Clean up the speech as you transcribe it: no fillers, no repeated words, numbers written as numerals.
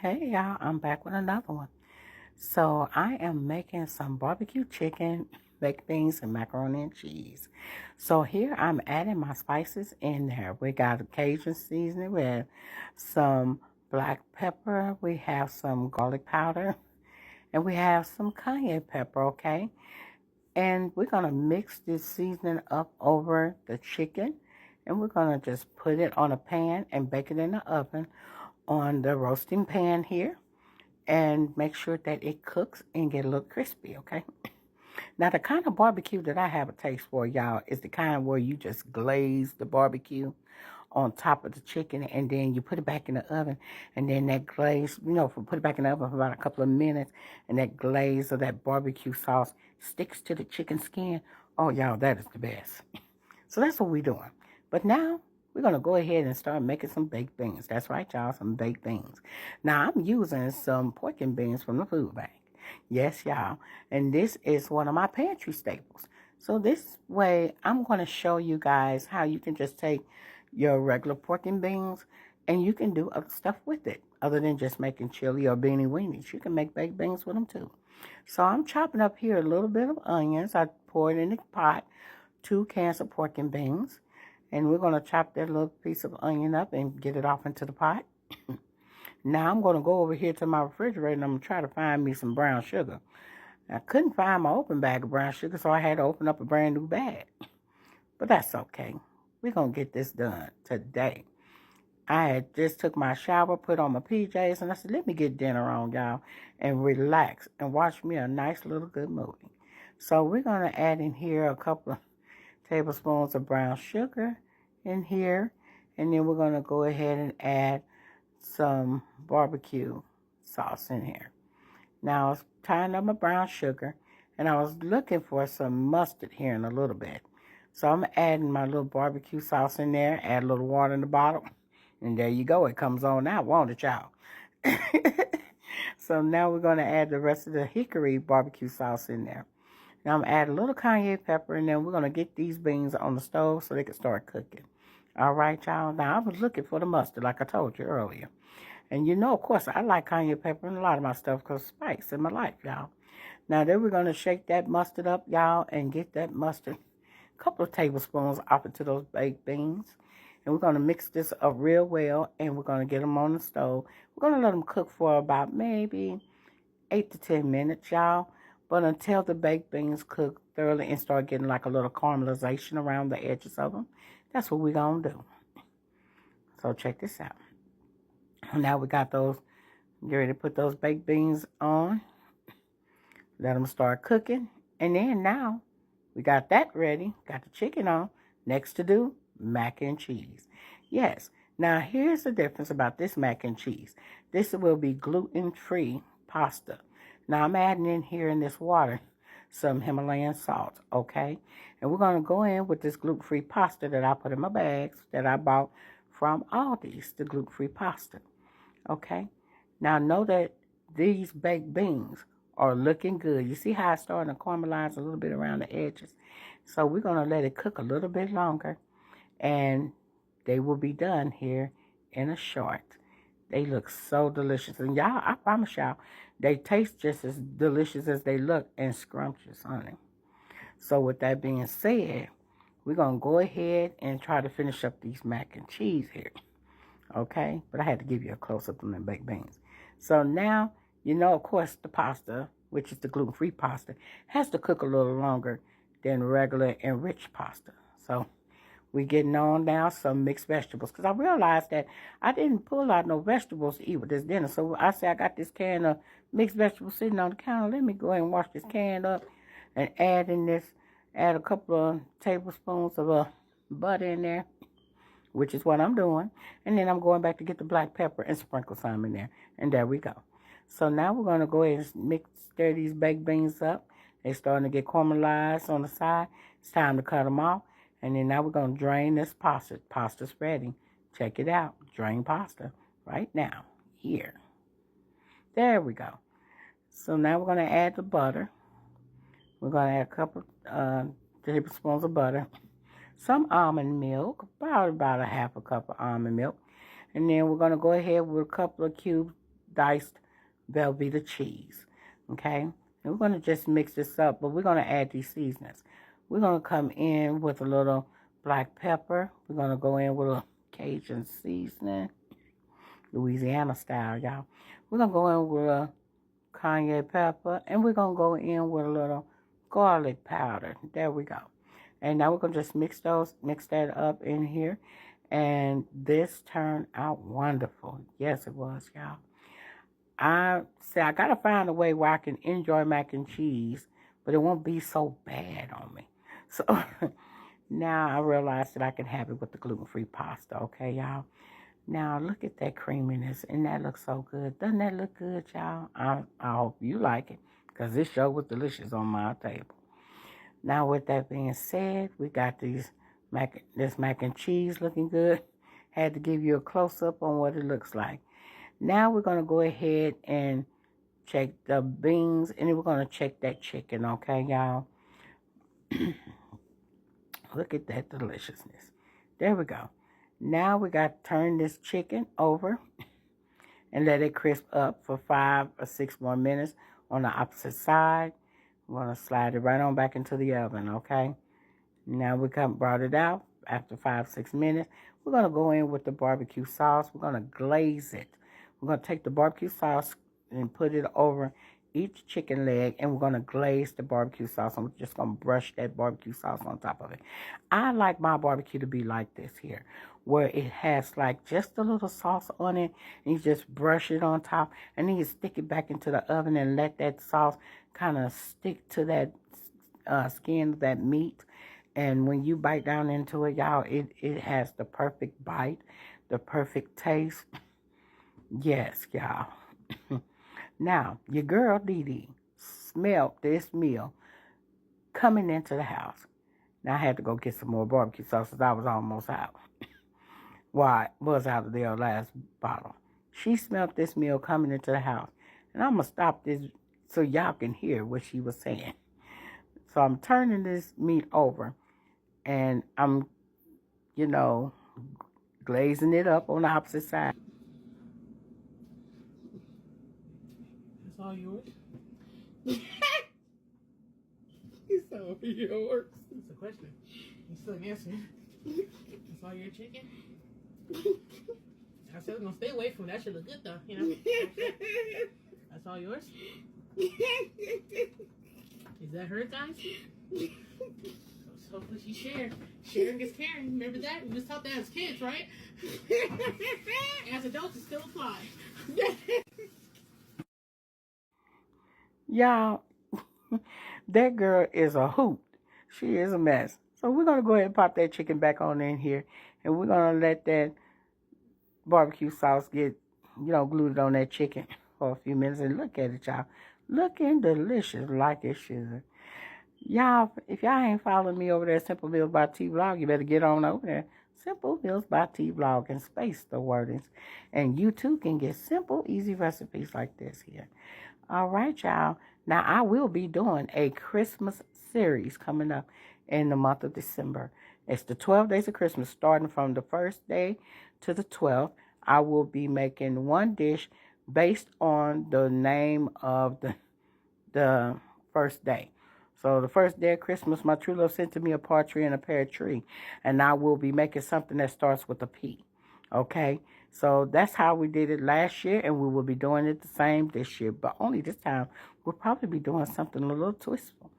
Hey y'all, I'm back with another one. So I am making some barbecue chicken, baked beans, and macaroni and cheese. So here I'm adding my spices in there. We got a Cajun seasoning with some black pepper. We have some garlic powder, and we have some cayenne pepper, okay? And we're gonna mix this seasoning up over the chicken, and we're gonna just put it on a pan and bake it in the oven on the roasting pan here and make sure that it cooks and get a little crispy, okay? Now, the kind of barbecue that I have a taste for, y'all, is the kind where you just glaze the barbecue on top of the chicken and then you put it back in the oven and then that glaze, put it back in the oven for about a couple of minutes and that glaze of that barbecue sauce sticks to the chicken skin. Oh, y'all, that is the best. So that's what we're doing. But now we're going to go ahead and start making some baked beans. That's right, y'all, some baked beans. Now I'm using some pork and beans from the food bank. Yes, y'all. And this is one of my pantry staples. So this way I'm going to show you guys how you can just take your regular pork and beans and you can do other stuff with it other than just making chili or beanie weenies. You can make baked beans with them too. So I'm chopping up here a little bit of onions. I pour it in the pot, 2 cans of pork and beans. And we're going to chop that little piece of onion up and get it off into the pot. Now I'm going to go over here to my refrigerator and I'm going to try to find me some brown sugar. I couldn't find my open bag of brown sugar, so I had to open up a brand new bag. But that's okay. We're going to get this done today. I had just took my shower, put on my PJs, and I said, let me get dinner on, y'all, and relax and watch me a nice little good movie. So we're going to add in here a couple of tablespoons of brown sugar in here. And then we're going to go ahead and add some barbecue sauce in here. Now, I was tying up my brown sugar, and I was looking for some mustard here in a little bit. So I'm adding my little barbecue sauce in there, add a little water in the bottle, and there you go. It comes on out, won't it, y'all? So now we're going to add the rest of the hickory barbecue sauce in there. Now I'm going to add a little cayenne pepper, and then we're going to get these beans on the stove so they can start cooking. All right, y'all. Now, I was looking for the mustard, like I told you earlier. And of course, I like cayenne pepper in a lot of my stuff because spice in my life, y'all. Now, then we're going to shake that mustard up, y'all, and get that mustard, a couple of tablespoons off into those baked beans. And we're going to mix this up real well, and we're going to get them on the stove. We're going to let them cook for about maybe 8 to 10 minutes, y'all. But until the baked beans cook thoroughly and start getting like a little caramelization around the edges of them, that's what we're going to do. So check this out. Now we got those, get ready to put those baked beans on. Let them start cooking. And then now we got that ready, got the chicken on. Next to do, mac and cheese. Yes. Now here's the difference about this mac and cheese. This will be gluten-free pasta. Now I'm adding in here in this water some Himalayan salt, okay? And we're going to go in with this gluten-free pasta that I put in my bags that I bought from Aldi's, the gluten-free pasta, okay? Now know that these baked beans are looking good. You see how it's starting to caramelize a little bit around the edges? So we're going to let it cook a little bit longer, and they will be done here in a short. They look so delicious. And y'all, I promise y'all, they taste just as delicious as they look and scrumptious, honey. So with that being said, we're going to go ahead and try to finish up these mac and cheese here. Okay? But I had to give you a close-up on the baked beans. So now, of course, the pasta, which is the gluten-free pasta, has to cook a little longer than regular enriched pasta. So we're getting on now some mixed vegetables. Because I realized that I didn't pull out no vegetables to eat with this dinner. So I said I got this can of mixed vegetables sitting on the counter. Let me go ahead and wash this can up and add a couple of tablespoons of butter in there, which is what I'm doing. And then I'm going back to get the black pepper and sprinkle some in there. And there we go. So now we're going to go ahead and stir these baked beans up. They're starting to get caramelized on the side. It's time to cut them off. And then now we're going to drain this pasta. Pasta's ready. Check it out. Drain pasta right now. Here. There we go. So now we're going to add the butter. We're going to add a couple tablespoons of butter. Some almond milk. About a half a cup of almond milk. And then we're going to go ahead with a couple of cubed diced Velveeta cheese. Okay? And we're going to just mix this up, but we're going to add these seasonings. We're going to come in with a little black pepper. We're going to go in with a Cajun seasoning, Louisiana style, y'all. We're going to go in with a cayenne pepper, and we're going to go in with a little garlic powder. There we go. And now we're going to just mix that up in here. And this turned out wonderful. Yes, it was, y'all. I got to find a way where I can enjoy mac and cheese, but it won't be so bad on me. So now I realize that I can have it with the gluten-free pasta, okay, y'all? Now, look at that creaminess, and that looks so good. Doesn't that look good, y'all? I hope you like it, because this show was delicious on my table. Now, with that being said, we got this mac and cheese looking good. Had to give you a close-up on what it looks like. Now, we're going to go ahead and check the beans, and then we're going to check that chicken, okay, y'all? Look at that deliciousness. There we go. Now we got to turn this chicken over and let it crisp up for 5 or 6 more minutes on the opposite side. We're going to slide it right on back into the oven, okay? Now we brought it out after 5, 6 minutes. We're going to go in with the barbecue sauce. We're going to glaze it. We're going to take the barbecue sauce and put it over each chicken leg, and we're going to glaze the barbecue sauce. I'm just going to brush that barbecue sauce on top of it. I like my barbecue to be like this here, where it has like just a little sauce on it, and you just brush it on top, and then you stick it back into the oven and let that sauce kind of stick to that skin of that meat. And when you bite down into it, y'all, it has the perfect bite, the perfect taste. Yes, y'all. Now, your girl Dee Dee smelled this meal coming into the house. Now, I had to go get some more barbecue sauce because I was almost out. Well, I was out of their last bottle. She smelled this meal coming into the house. And I'm going to stop this so y'all can hear what she was saying. So I'm turning this meat over, and I'm, glazing it up on the opposite side. That's all yours? It's all yours. That's a question. You still didn't answer. That's all your chicken? I said I was going to stay away from it. That should look good, though, That's all yours? Is that her, guys? So hopefully she shared. Sharing is caring. Remember that? We was taught that as kids, right? As adults, it still applies. Y'all, that girl is a hoot. She is a mess. So we're going to go ahead and pop that chicken back on in here. And we're going to let that barbecue sauce get, glued on that chicken for a few minutes. And look at it, y'all. Looking delicious like it should. Y'all, if y'all ain't following me over there at Simple Meals by T Vlog, you better get on over there. Simple Meals by T Vlog, and space the wordings. And you too can get simple, easy recipes like this here. All right, y'all. Now, I will be doing a Christmas series coming up in the month of December. It's the 12 days of Christmas, starting from the first day to the 12th. I will be making one dish based on the name of the first day. So the first day of Christmas, my true love sent to me a partridge and a pear tree. And I will be making something that starts with a P. Okay? So that's how we did it last year, and we will be doing it the same this year. But only this time, we'll probably be doing something a little twistful.